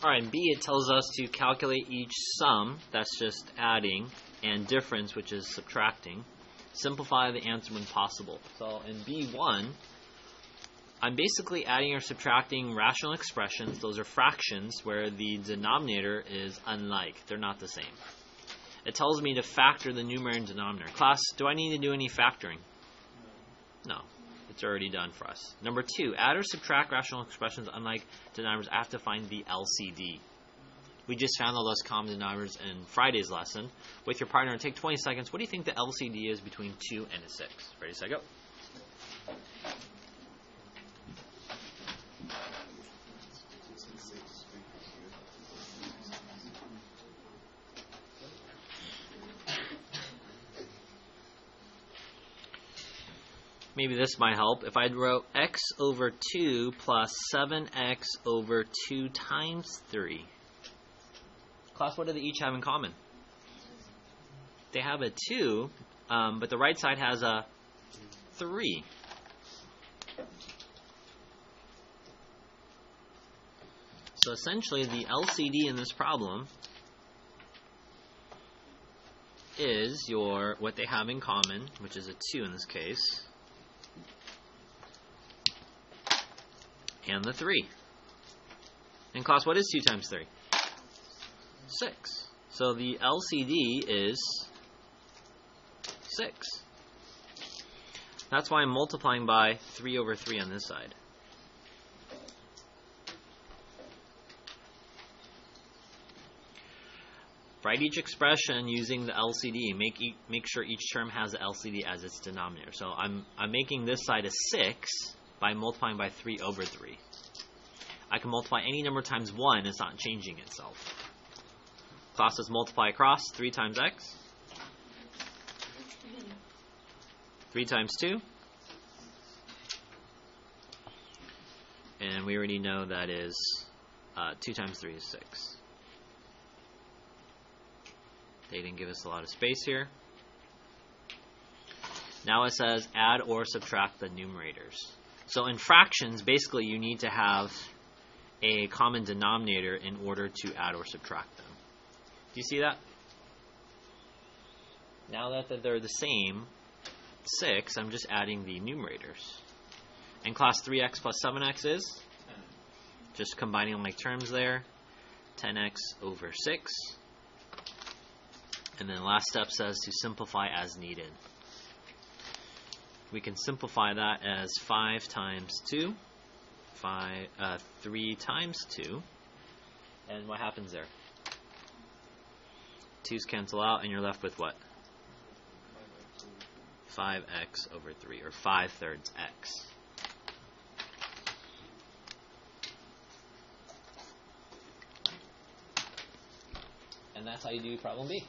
Alright, in B it tells us to calculate each sum, that's just adding, and difference, which is subtracting. Simplify the answer when possible. So in B1, I'm basically adding or subtracting rational expressions. Those are fractions where the denominator is unlike. They're not the same. It tells me to factor the numerator and denominator. Class, do I need to do any factoring? No. It's already done for us. Number 2, add or subtract rational expressions unlike denominators. I have to find the LCD. We just found all those common denominators in Friday's lesson. With your partner, take 20 seconds. What do you think the LCD is between 2 and a 6? Ready, set, go. Maybe this might help. If I wrote x over 2 plus 7x over 2 times 3. Class, what do they each have in common? They have a 2, but the right side has a 3. So essentially, the LCD in this problem is what they have in common, which is a 2 in this case, and the 3. And class, what is 2 times 3? 6. So the LCD is 6. That's why I'm multiplying by 3 over 3 on this side. Write each expression using the LCD. Make sure each term has the LCD as its denominator. So I'm making this side a 6 by multiplying by 3 over 3. I can multiply any number times 1. It's not changing itself. Class, let's multiply across. 3 times x. 3 times 2. And we already know that is 2 times 3 is 6. They didn't give us a lot of space here. Now it says add or subtract the numerators. So in fractions, basically you need to have a common denominator in order to add or subtract them. Do you see that? Now that they're the same, 6, I'm just adding the numerators. And class, 3x plus 7x is? Just combining like terms there. 10x over 6. And then the last step says to simplify as needed. We can simplify that as 5 times 2. 3 times 2. And what happens there? 2's cancel out, and you're left with what? 5x over 3, or 5/3 x. And that's how you do problem B.